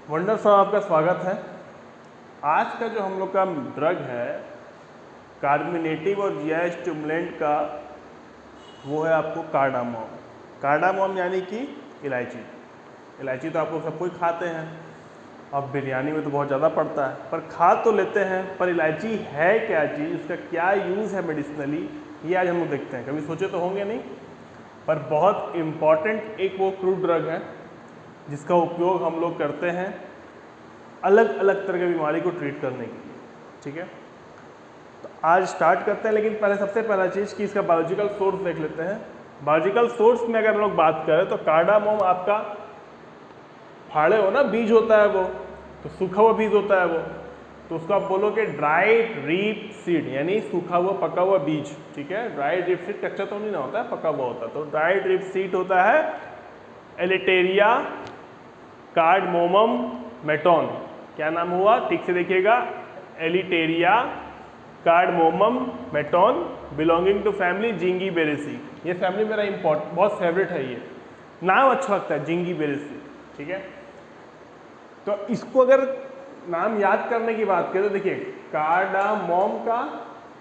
Wonder साहब आपका स्वागत है। आज का जो हम लोग का ड्रग है कार्मिनेटिव और जीआई स्टिमुलेंट का, वो है आपको कार्डामोम। कार्डामोम यानी कि इलायची। इलायची तो आप लोग सब कोई खाते हैं, अब बिरयानी में तो बहुत ज़्यादा पड़ता है, पर खा तो लेते हैं, पर इलायची है क्या चीज़, उसका क्या यूज़ है मेडिसिनली, ये आज हम लोग देखते हैं। कभी सोचे तो होंगे नहीं, पर बहुत इम्पॉर्टेंट एक वो क्रूड ड्रग है जिसका उपयोग हम लोग करते हैं अलग अलग तरह की बीमारी को ट्रीट करने के लिए। ठीक है, तो आज स्टार्ट करते हैं, लेकिन पहले सबसे पहला चीज़ कि इसका बायोलॉजिकल सोर्स देख लेते हैं। बायोलॉजिकल सोर्स में अगर हम लोग बात करें तो कार्डामोम आपका फाड़े हो ना, बीज होता है वो, तो सूखा हुआ बीज होता है वो, तो उसको आप बोलोगे ड्राइड रीप सीड, यानी सूखा हुआ पका हुआ बीज। ठीक है, ड्राइड रीप सीड कच्चा तो नहीं ना होता है, पका हुआ होता है। तो ड्राइड रीप सीड होता है एलिटेरिया कार्डमोमम मेटोन। क्या नाम हुआ, ठीक से देखिएगा, एलिटेरिया कार्डमोमम मेटोन, बिलोंगिंग टू फैमिली जिंगीबेरेसी। ये फैमिली मेरा बहुत फेवरेट है, ये नाम अच्छा लगता है, जिंगीबेरेसी। ठीक है, तो इसको अगर नाम याद करने की बात करें तो देखिए, कार्डामोम का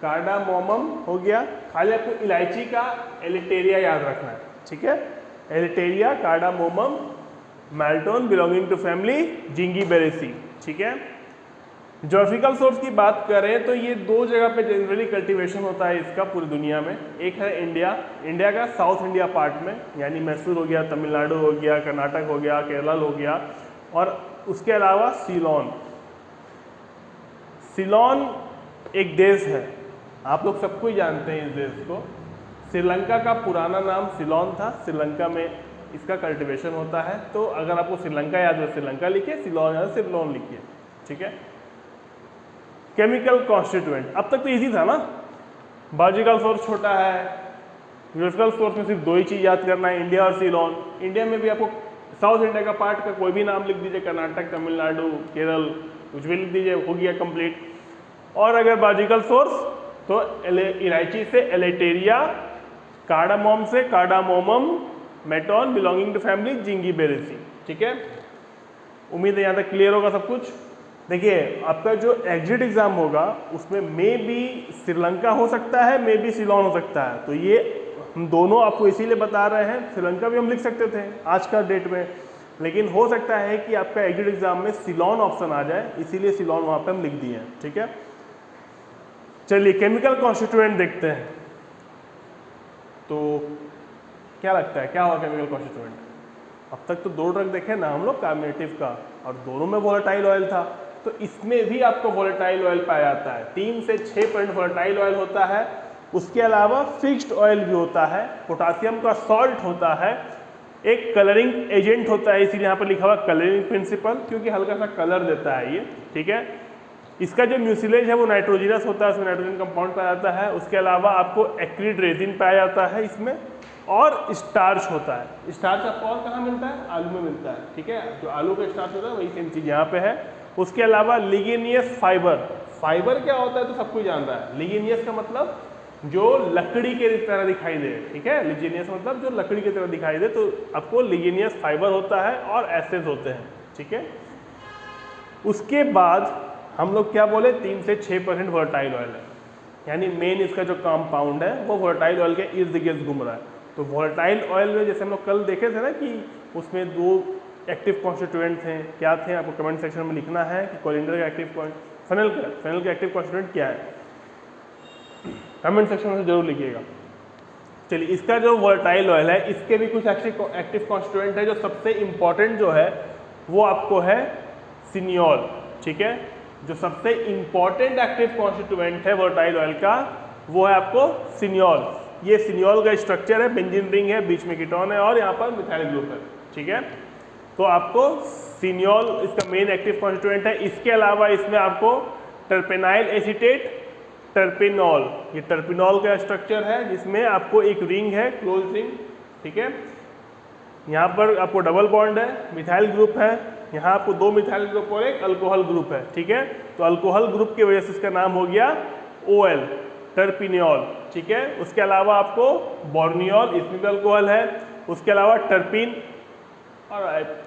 कार्डामोमम हो गया, खाली आपको इलायची का एलिटेरिया याद रखना है। ठीक है, एलिटेरिया कार्डामोमम मेल्टोन बिलोंगिंग टू फैमिली जिंगीबेरेसी। ठीक है, ज्योग्राफिकल सोर्स की बात करें तो ये दो जगह पे जनरली कल्टीवेशन होता है इसका पूरी दुनिया में। एक है इंडिया का साउथ इंडिया पार्ट में, यानी मैसूर हो गया, तमिलनाडु हो गया, कर्नाटक हो गया, केरल हो गया, और उसके अलावा सिलोन एक देश है, आप लोग सबको ही जानते हैं इस देश को। श्रीलंका का पुराना नाम सिलोन था, श्रीलंका में इसका कल्टीवेशन होता है। तो अगर आपको श्रीलंका याद है, श्रीलंका लिखिए, सिलोन याद है सिलोन लिखिए। ठीक है, केमिकल कॉन्स्टिट्यूएंट, अब तक तो इजी था ना, बायोलॉजिकल सोर्स छोटा है, ज्योग्राफिकल सोर्स में सिर्फ दो ही चीज़ याद करना है, इंडिया और सिलोन। इंडिया में भी आपको साउथ इंडिया का पार्ट का कोई भी नाम लिख दीजिए, कर्नाटक, तमिलनाडु, केरल, कुछ भी लिख दीजिए, हो गया कंप्लीट। और अगर बायोलॉजिकल सोर्स तो इलायची से एलिटेरिया, कार्डामोम से कार्डामोमम मेटोन बिलोंगिंग टू फैमिली जिंगीबेरेसी। ठीक है, उम्मीद है यहाँ तक क्लियर होगा सब कुछ। देखिए, आपका जो एग्जिट एग्जाम होगा उसमें मे बी श्रीलंका हो सकता है, मे बी सिलोन हो सकता है, तो ये हम दोनों आपको इसीलिए बता रहे हैं। श्रीलंका भी हम लिख सकते थे आज का डेट में, लेकिन हो सकता है कि आपका एग्जिट एग्जाम में सिलोन ऑप्शन आ जाए, इसीलिए सिलोन वहाँ पे हम लिख दिए हैं। ठीक है, चलिए केमिकल कॉन्स्टिट्यूएंट देखते हैं। तो क्या लगता है क्या होगा केमिकल कॉन्स्टिट्यूएंट? अब तक तो दो ड्रग देखे ना हम लोग, कार्मिनेटिव का, और दोनों में वोलेटाइल ऑयल था, तो इसमें भी आपको वोलेटाइल ऑयल पाया जाता है। 3 से 6% वोलेटाइल ऑयल होता है, उसके अलावा फिक्स्ड ऑयल भी होता है, पोटासियम का सॉल्ट होता है, एक कलरिंग एजेंट होता है, इसीलिए यहाँ पर लिखा हुआ कलरिंग प्रिंसिपल, क्योंकि हल्का सा कलर देता है ये। ठीक है, इसका जो म्यूसिलेज है वो नाइट्रोजिनस होता है, उसमें नाइट्रोजन कंपाउंड पाया जाता है। उसके अलावा आपको एक्रिड रेजिन पाया जाता है इसमें, और स्टार्च होता है। स्टार्च आपको और कहाँ मिलता है? आलू में मिलता है। ठीक है, जो आलू का स्टार्च होता है वही सेम चीज़ यहाँ पे है। उसके अलावा लिग्नियस फाइबर, फाइबर क्या होता है तो सबको जान रहा है। लिग्नियस का मतलब जो लकड़ी के तरह दिखाई दे। ठीक है, लिग्नियस मतलब जो लकड़ी की तरह दिखाई दे, तो आपको लिग्नियस फाइबर होता है और एसिड होते हैं। ठीक है, उसके बाद हम लोग क्या बोले, 3 से 6% वोलेटाइल ऑयल है, यानी मेन इसका जो कंपाउंड है वो वोलेटाइल ऑयल के इर्द गिर्द घूम रहा है। तो वोलेटाइल ऑयल में जैसे हम लोग कल देखे थे ना कि उसमें 2 एक्टिव कॉन्स्टिट्यूएंट थे, क्या थे आपको कमेंट सेक्शन में लिखना है कि कोलिंडर का एक्टिव फेनल का एक्टिव कॉन्स्टिट्यूएंट क्या है, कमेंट सेक्शन में जरूर लिखिएगा। चलिए, इसका जो वोलेटाइल ऑयल है इसके भी कुछ एक्टिव कॉन्स्टिट्यूएंट है। जो सबसे इम्पॉर्टेंट जो है वो आपको है सिनियोल। ठीक है, जो सबसे इम्पॉर्टेंट एक्टिव कॉन्स्टिट्यूएंट है वोलेटाइल ऑयल का वो है आपको सिनियोल। ये सिनियोल का स्ट्रक्चर है, बेंजीन रिंग है, बीच में कीटोन है और यहाँ पर मिथाइल ग्रुप है। ठीक है, तो आपको सिनियोल इसका मेन एक्टिव कॉन्स्टिट्यूएंट है। इसके अलावा इसमें आपको टर्पेनाइल एसीटेट, टर्पिनॉल, ये टर्पिनॉल का स्ट्रक्चर है जिसमें आपको एक रिंग है, क्लोज रिंग। ठीक है, यहाँ पर आपको डबल बॉन्ड है, मिथाइल ग्रुप है, यहाँ आपको 2 मिथाइल ग्रुप और एक अल्कोहल ग्रुप है। ठीक है, तो अल्कोहल ग्रुप की वजह से इसका नाम हो गया OL, टर्पिनियोल। ठीक है, उसके अलावा आपको बोर्नियोल, इसमें भी अल्कोहल है। उसके अलावा टर्पिन, और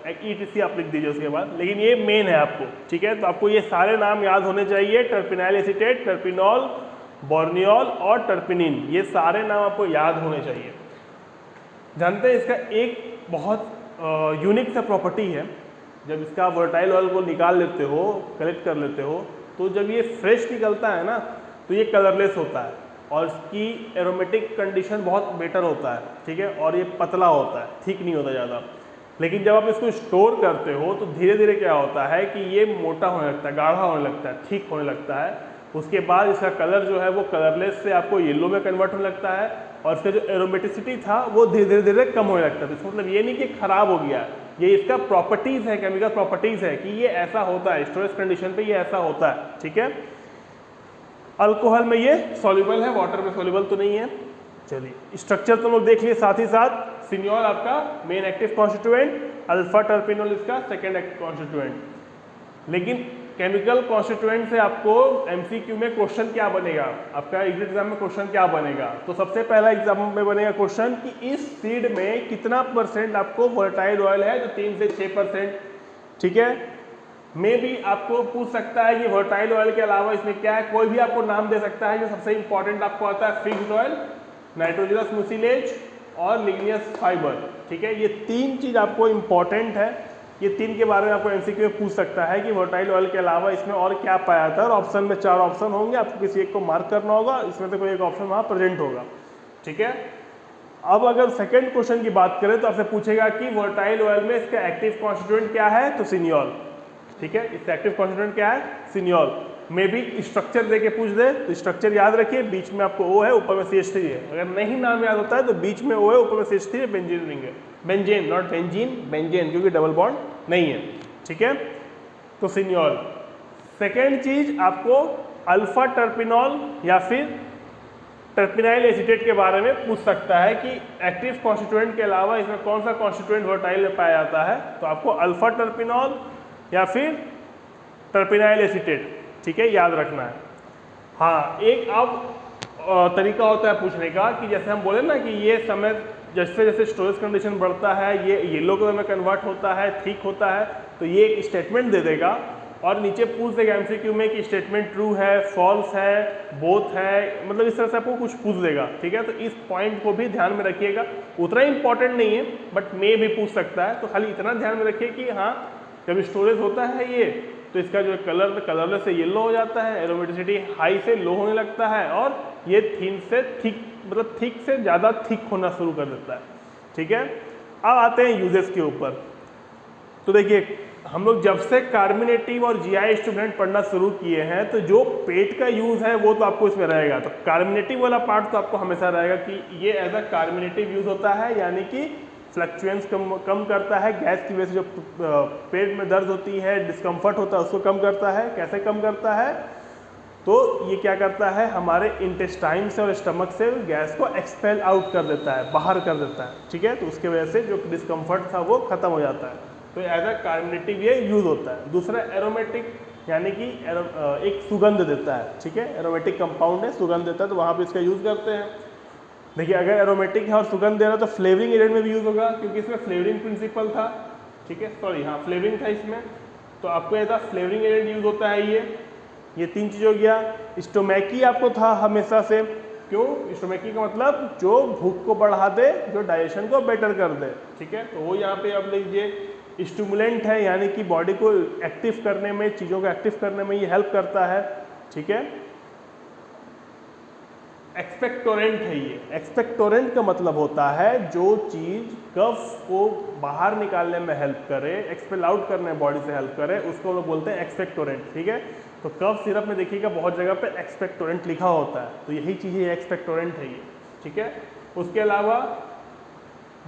ETC आप लिख दीजिए उसके बाद, लेकिन ये मेन है आपको, ठीक है। तो आपको ये सारे नाम याद होने चाहिए, टर्पिनाइल एसीटेट, टर्पिनॉल, बोर्नियोल और टर्पिनिन, ये सारे नाम आपको याद होने चाहिए। जानते हैं इसका एक बहुत यूनिक सा प्रॉपर्टी है, जब इसका वोलेटाइल ऑयल को निकाल लेते हो, कलेक्ट कर लेते हो, तो जब ये फ्रेश निकलता है ना तो ये कलरलेस होता है और इसकी एरोमेटिक कंडीशन बहुत बेटर होता है, ठीक है, और ये पतला होता है, ठीक नहीं होता ज़्यादा। लेकिन जब आप इसको स्टोर करते हो तो धीरे धीरे क्या होता है कि ये मोटा होने लगता है, गाढ़ा होने लगता है, ठीक होने लगता है। उसके बाद इसका कलर जो है वो कलरलेस से आपको येलो में कन्वर्ट होने लगता है और इसका जो एरोमेटिसिटी था वो धीरे धीरे कम होने लगता है। तो मतलब ये नहीं कि खराब हो गया, ये इसका प्रॉपर्टीज़ है, केमिकल प्रॉपर्टीज़ है कि ये ऐसा होता है, स्टोरेज कंडीशन पे ये ऐसा होता है, ठीक है। अल्कोहल में ये सॉल्युबल है, वाटर में सॉल्युबल तो नहीं है। चलिए स्ट्रक्चर तो लोग देख लिए, साथ ही साथ सिनियोल आपका मेन एक्टिव कॉन्स्टिट्यूएंट, अल्फा टर्पिनोल इसका सेकेंड एक्टिव कॉन्स्टिट्यूएंट। लेकिन केमिकल कॉन्स्टिट्यूएंट से आपको एमसीक्यू में क्वेश्चन क्या बनेगा, आपका एग्जाम में क्वेश्चन क्या बनेगा, तो सबसे पहला एग्जाम में बनेगा क्वेश्चन कि इस सीड में कितना % आपको वोलेटाइल ऑयल है, तो 3 से 6%, ठीक है। में भी आपको पूछ सकता है कि वोलेटाइल ऑयल के अलावा इसमें क्या है, कोई भी आपको नाम दे सकता है। जो सबसे इंपॉर्टेंट आपको आता है फिक्स्ड ऑयल, नाइट्रोजनस म्यूसिलेज और लिग्नियस फाइबर, ठीक है। ये 3 चीज़ आपको इंपॉर्टेंट है, ये 3 के बारे में आपको एमसीक्यू में पूछ सकता है कि वोलेटाइल ऑयल के अलावा इसमें और क्या पाया था, और ऑप्शन में 4 ऑप्शन होंगे, आपको किसी एक को मार्क करना होगा, इसमें से कोई एक ऑप्शन वहाँ प्रेजेंट होगा, ठीक है। अब अगर सेकंड क्वेश्चन की बात करें तो आपसे पूछेगा कि वोलेटाइल ऑयल में इसका एक्टिव कॉन्स्टिट्यूएंट क्या है, तो सिनियोल, ठीक है। इसका एक्टिव कॉन्स्टिट्यूएंट क्या है, सिनियोल। में भी स्ट्रक्चर देके पूछ दे तो स्ट्रक्चर याद रखिए, बीच में आपको O है, ऊपर में CH3 है। अगर नहीं नाम याद होता है तो बीच में O है, ऊपर में CH3 है, बेंजीन रिंग है, बेंजेन नॉट बेंजीन, बेंजेन, क्योंकि डबल बॉन्ड नहीं है, ठीक है। तो सिनियोल। सेकेंड चीज आपको अल्फा टर्पिनॉल या फिर टर्पिनाइल एसीटेट के बारे में पूछ सकता है कि एक्टिव कॉन्स्टिट्यूएंट के अलावा इसमें कौन सा कॉन्स्टिट्यूएंट वोलेटाइल में पाया जाता है, तो आपको अल्फा टर्पिनॉल या फिर टर्पिनाइल एसीटेट, ठीक है, याद रखना है। हाँ, एक अब तरीका होता है पूछने का कि जैसे हम बोले ना कि ये समय जैसे जैसे स्टोरेज कंडीशन बढ़ता है ये येलो कलर में कन्वर्ट होता है, ठीक होता है, तो ये एक स्टेटमेंट दे देगा और नीचे पूछ देगा एमसीक्यू में कि स्टेटमेंट ट्रू है, फॉल्स है, बोथ है, मतलब इस तरह से आपको कुछ पूछ देगा, ठीक है। तो इस पॉइंट को भी ध्यान में रखिएगा, उतना इंपॉर्टेंट नहीं है बट मे भी पूछ सकता है, तो खाली इतना ध्यान में रखिए कि हाँ जब स्टोरेज होता है ये तो इसका जो कलरलेस से येलो हो जाता है, एरोमेटिसिटी हाई से लो होने लगता है और ये थिन से थिक, मतलब थिक से ज़्यादा थिक होना शुरू कर देता है, ठीक है। अब आते हैं यूजेस के ऊपर। तो देखिए हम लोग जब से कार्मिनेटिव और जीआई स्टूडेंट पढ़ना शुरू किए हैं तो जो पेट का यूज़ है वो तो आपको इसमें रहेगा। तो कार्मिनेटिव वाला पार्ट तो आपको हमेशा रहेगा कि ये एज अ कार्मिनेटिव यूज़ होता है, यानी कि फ्लक्चुएंस कम करता है, गैस की वजह से जो पेट में दर्द होती है, डिस्कम्फर्ट होता है, उसको कम करता है। कैसे कम करता है, तो ये क्या करता है, हमारे इंटेस्टाइन से और स्टमक से गैस को एक्सपेल आउट कर देता है, बाहर कर देता है, ठीक है। तो उसके वजह से जो डिस्कम्फर्ट था वो खत्म हो जाता है। तो एज अ कार्मिनेटिव ये यूज़ होता है। दूसरा एरोमेटिक, यानी कि एक सुगंध देता है, ठीक है, एरोमेटिक कंपाउंड है, सुगंध देता है, तो वहाँ पे इसका यूज़ करते हैं। देखिए अगर एरोमेटिक है और सुगंध दे रहा है तो फ्लेवरिंग एजेंट में भी यूज़ होगा, क्योंकि इसमें फ्लेवरिंग प्रिंसिपल था, ठीक है, सॉरी हाँ फ्लेवरिंग था इसमें, तो आपको ऐसा फ्लेवरिंग एजेंट यूज़ होता है। ये 3 चीज़ हो गया। स्टोमैकी आपको था हमेशा से, क्यों, स्टोमैकी का मतलब जो भूख को बढ़ा दे, जो डाइजेशन को बेटर कर दे, ठीक है। तो वो यहाँ पे आप लीजिए स्टिमुलेंट है, यानी कि बॉडी को एक्टिव करने में, चीज़ों को एक्टिव करने में ये हेल्प करता है, ठीक है। एक्सपेक्टोरेंट है ये। एक्सपेक्टोरेंट का मतलब होता है जो चीज़ कफ को बाहर निकालने में हेल्प करे, एक्सपेल आउट करने में बॉडी से हेल्प करे, उसको लोग बोलते हैं एक्सपेक्टोरेंट, ठीक है। तो कफ सिरप में देखिएगा बहुत जगह पे एक्सपेक्टोरेंट लिखा होता है, तो यही चीज़ है, एक्सपेक्टोरेंट है ये, ठीक है। उसके अलावा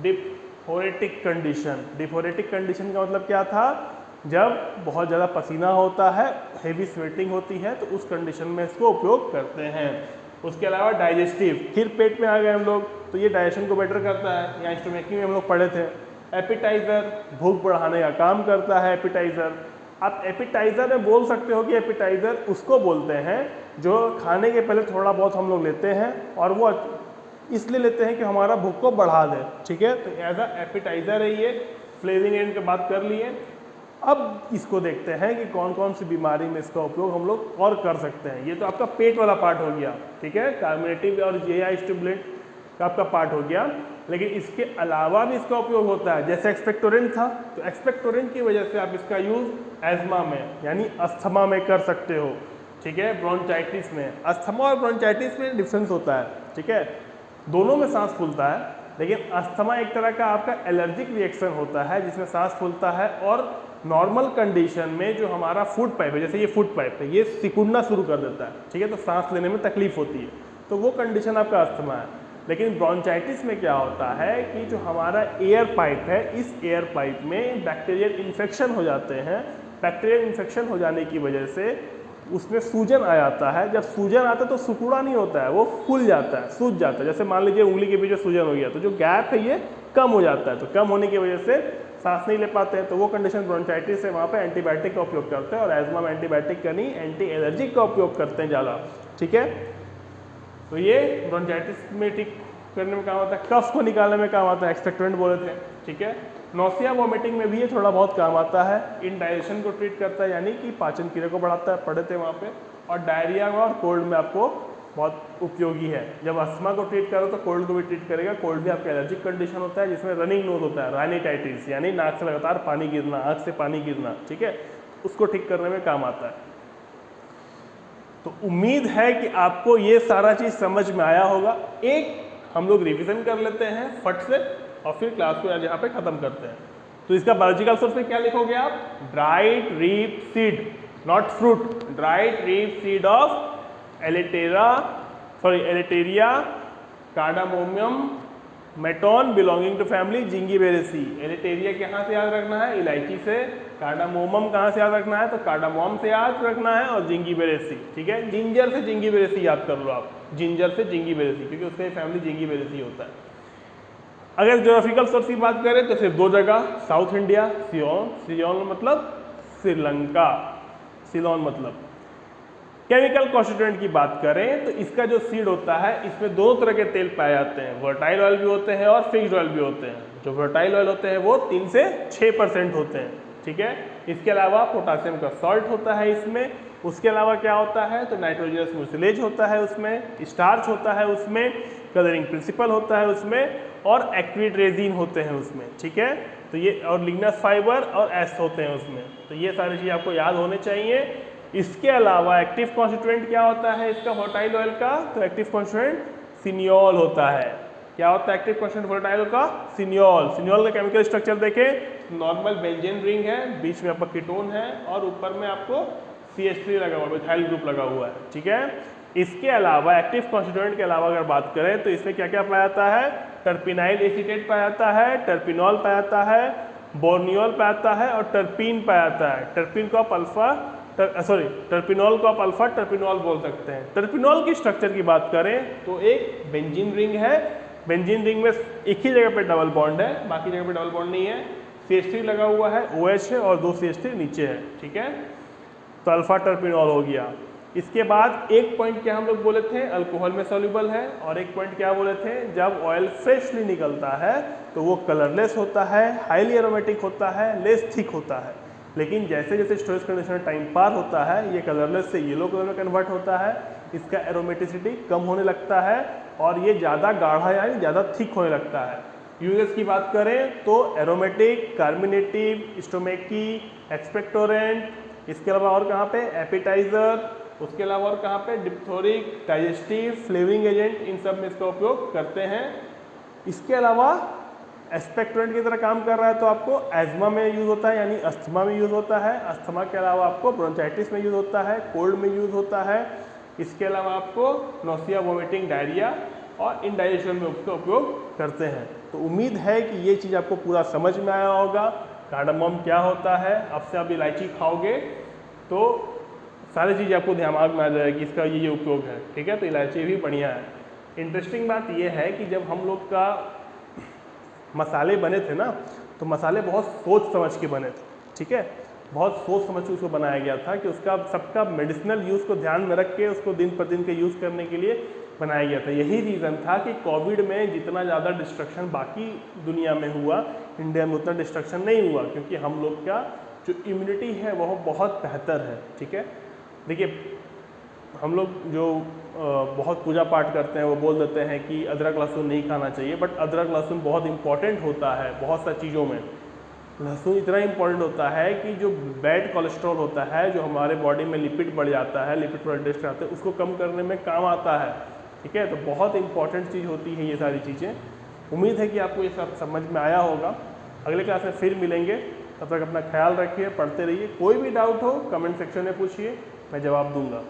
डिफोरेटिक कंडीशन। डिफोरेटिक कंडीशन का मतलब क्या था, जब बहुत ज़्यादा पसीना होता है, हेवी स्वेटिंग होती है, तो उस कंडीशन में इसको उपयोग करते हैं। उसके अलावा डाइजेस्टिव, फिर पेट में आ गए हम लोग, तो ये डाइजेशन को बेटर करता है, यहाँ स्टोमैकी में हम लोग पढ़े थे। एपिटाइज़र, भूख बढ़ाने का काम करता है एपिटाइज़र। आप एपिटाइज़र में बोल सकते हो कि एपिटाइज़र उसको बोलते हैं जो खाने के पहले थोड़ा बहुत हम लोग लेते हैं, और वो इसलिए लेते हैं कि हमारा भूख को बढ़ा दे, ठीक है। तो एज अ एपिटाइज़र है ये। फ्लेविंग एजेंट की बात कर लिए। अब इसको देखते हैं कि कौन कौन सी बीमारी में इसका उपयोग हम लोग और कर सकते हैं। ये तो आपका पेट वाला पार्ट हो गया, ठीक है, कार्बोनेटिव और जीआई स्टिमुलेंट का आपका पार्ट हो गया। लेकिन इसके अलावा भी इसका उपयोग होता है, जैसे एक्सपेक्टोरेंट था, तो एक्सपेक्टोरेंट की वजह से आप इसका यूज़ एज्मा में यानी अस्थमा में कर सकते हो, ठीक है, ब्रोंचाइटिस में। अस्थमा और ब्रोंचाइटिस में डिफरेंस होता है, ठीक है, दोनों में सांस फूलता है, लेकिन अस्थमा एक तरह का आपका एलर्जिक रिएक्शन होता है जिसमें सांस फूलता है, और नॉर्मल कंडीशन में जो हमारा फूड पाइप है, जैसे ये फूड पाइप है, ये सिकुड़ना शुरू कर देता है, ठीक है, तो सांस लेने में तकलीफ होती है, तो वो कंडीशन आपका अस्थमा है। लेकिन ब्रोंचाइटिस में क्या होता है कि जो हमारा एयर पाइप है, इस एयर पाइप में बैक्टीरियल इन्फेक्शन हो जाते हैं। बैक्टीरियल इन्फेक्शन हो जाने की वजह से उसमें सूजन आ जाता है। जब सूजन आता है तो सुकुड़ा नहीं होता है, वो फूल जाता है, सूज जाता है। जैसे मान लीजिए उंगली के पीछे सूजन हो गया तो जो गैप है ये कम हो जाता है, तो कम होने की वजह से सांस नहीं ले पाते हैं, तो वो कंडीशन ब्रोंचाइटिस है, वहाँ पे एंटीबायोटिक का उपयोग करते हैं। और एज्मा में एंटीबायोटिक का नहीं, एंटी एलर्जिक का उपयोग करते हैं ज़्यादा, ठीक है। तो ये ब्रोंचाइटिस में ठीक करने में काम आता है, कफ को निकालने में काम आता है, एक्सपेक्टोरेंट बोले थे, ठीक है। नौसिया वोमिटिंग में भी ये थोड़ा बहुत काम आता है। इनडाइजेशन को ट्रीट करता है, यानी कि पाचन क्रिया को बढ़ाता है, पढ़े थे वहाँ पे। और डायरिया में और कोल्ड में आपको बहुत उपयोगी है। जब अस्थमा को ट्रीट करो तो कोल्ड को भी ट्रीट करेगा। कोल्ड भी आपका एलर्जिक कंडीशन होता है जिसमें रनिंग नोज होता है, राइनाइटिस, यानी नाक से लगातार पानी गिरना, आँख से पानी गिरना, ठीक है, उसको ठीक करने में काम आता है। तो उम्मीद है कि आपको ये सारा चीज़ समझ में आया होगा। एक हम लोग रिवीजन कर लेते हैं फट से और फिर क्लास को यहाँ पे ख़त्म करते हैं। तो इसका बायोलॉजिकल सोर्स में क्या लिखोगे आप? Dried ripe seed, not fruit, dried ripe seed of elettaria cardamomum Maton belonging to family zingiberaceae. Elettaria कहाँ से याद रखना है? इलायची से। कार्डामोमम कहाँ से याद रखना है? तो कार्डामोम से याद रखना है, और जिंजीबेरेसी, ठीक है, जिंजर से जिंजीबेरेसी याद कर लो आप, जिंजर से जिंजीबेरेसी, क्योंकि उसका फैमिली जिंजीबेरेसी होता है। अगर ज्योग्राफिकल सोर्स की बात करें तो सिर्फ दो जगह, साउथ इंडिया, सिलोन, सिलोन मतलब श्रीलंका, सिलोन मतलब। केमिकल कॉन्स्टिट्यूएंट की बात करें तो इसका जो सीड होता है इसमें दो तरह के तेल पाए जाते हैं, वर्टाइल ऑयल भी होते हैं और फिक्स्ड ऑयल भी होते हैं। जो वर्टाइल ऑयल होते हैं वो 3 से 6% होते हैं, ठीक है। इसके अलावा पोटासियम का सॉल्ट होता है इसमें। उसके अलावा क्या होता है? तो नाइट्रोजनस म्यूसिलेज होता है उसमें, स्टार्च होता है उसमें, कलरिंग प्रिंसिपल होता है उसमें, और एक्टिवेट रेजिन होते हैं उसमें, ठीक है। तो ये और लिग्नस फाइबर और एस होते हैं उसमें। तो ये सारी चीज़ आपको याद होने चाहिए। इसके अलावा एक्टिव कॉन्स्टिट्यूएंट क्या होता है इसका वर्टाइल ऑयल का? तो एक्टिव कॉन्स्टिट्यूएंट सिनियोल होता है। क्या होता है एक्टिव कॉन्स्टिट्यूएंट वर्टाइल का? सिनियोल। सिनियोल का केमिकल स्ट्रक्चर देखें, नॉर्मल बेंजीन रिंग है, बीच में आपका कीटोन है और ऊपर में आपको CH3 लगा हुआ है, मिथाइल ग्रुप लगा हुआ है, ठीक है। इसके अलावा एक्टिव कॉन्स्टिट्यूएंट के अलावा अगर बात करें तो इसमें क्या क्या पाया जाता है? टर्पिनाइल एसीटेट पाया जाता है, टर्पिनॉल पाया जाता है, बोर्नियोल पाया जाता है और टर्पीन पाया जाता है। टर्पीन को आप टर्पिनॉल को आप अल्फा टर्पिनॉल बोल सकते हैं। टर्पिनॉल की स्ट्रक्चर की बात करें तो एक बेंजीन रिंग है, बेंजीन रिंग में एक ही जगह पे डबल बॉन्ड है, बाकी जगह पे डबल बॉन्ड नहीं है। CH3 लगा हुआ है, OH है और 2 CH3 नीचे है, ठीक है। तो अल्फा टर्पिनॉल हो गया। इसके बाद एक पॉइंट क्या हम लोग बोले थे? अल्कोहल में सॉल्युबल है। और एक पॉइंट क्या बोले थे? जब ऑयल फ्रेशली निकलता है तो वो कलरलेस होता है, हाईली एरोमेटिक होता है, लेस थिक होता है। लेकिन जैसे जैसे स्टोरेज कंडीशन में टाइम पार होता है ये कलरलेस से येलो कलर में कन्वर्ट होता है, इसका एरोमेटिसिटी कम होने लगता है और ये ज़्यादा गाढ़ा यानी ज़्यादा थिक होने लगता है। यूजेस की बात करें तो एरोमेटिक, कार्मिनेटिव, स्टोमेकी, एक्सपेक्टोरेंट, इसके अलावा और कहाँ पे? एपिटाइजर, उसके अलावा और कहाँ पे? डिप्थोरिक, डाइजेस्टिव, फ्लेवरिंग एजेंट, इन सब में इसका उपयोग करते हैं। इसके अलावा एक्सपेक्टोरेंट की तरह काम कर रहा है तो आपको एज्मा में यूज़ होता है, यानी अस्थमा में यूज़ होता है। अस्थमा के अलावा आपको ब्रोंचाइटिस में यूज़ होता है, कोल्ड में यूज़ होता है। इसके अलावा आपको नौसिया, वोमिटिंग, डायरिया और इंडाइजेशन में उसका उपयोग करते हैं। तो उम्मीद है कि ये चीज़ आपको पूरा समझ में आया होगा। कार्डामम क्या होता है, अब से आप इलायची खाओगे तो सारी चीज़ आपको दिमाग में आ जाएगी, इसका ये उपयोग है, ठीक है। तो इलायची भी बढ़िया है। इंटरेस्टिंग बात ये है कि जब हम लोग का मसाले बने थे ना तो मसाले बहुत सोच समझ के बने थे, ठीक है, बहुत सोच समझ के उसको बनाया गया था कि उसका सबका मेडिसिनल यूज़ को ध्यान में रख के उसको दिन पर दिन के यूज़ करने के लिए बनाया गया था। यही रीज़न था कि कोविड में जितना ज़्यादा डिस्ट्रक्शन बाकी दुनिया में हुआ, इंडिया में उतना डिस्ट्रक्शन नहीं हुआ, क्योंकि हम लोग का जो इम्यूनिटी है वह बहुत बेहतर है। ठीक है, देखिए हम लोग जो बहुत पूजा पाठ करते हैं वो बोल देते हैं कि अदरक लहसुन नहीं खाना चाहिए, बट अदरक लहसुन बहुत इंपॉर्टेंट होता है बहुत सारी चीज़ों में। लहसुन इतना इंपॉर्टेंट होता है कि जो बैड कोलेस्ट्रॉल होता है, जो हमारे बॉडी में लिपिड बढ़ जाता है, लिपिड प्रोडक्ट आते हैं, उसको कम करने में काम आता है। ठीक है, तो बहुत इंपॉर्टेंट चीज़ होती है ये सारी चीज़ें। उम्मीद है कि आपको ये सब समझ में आया होगा। अगले क्लास में फिर मिलेंगे, तब तक अपना ख्याल रखिए, पढ़ते रहिए। कोई भी डाउट हो कमेंट सेक्शन में पूछिए, मैं जवाब दूंगा।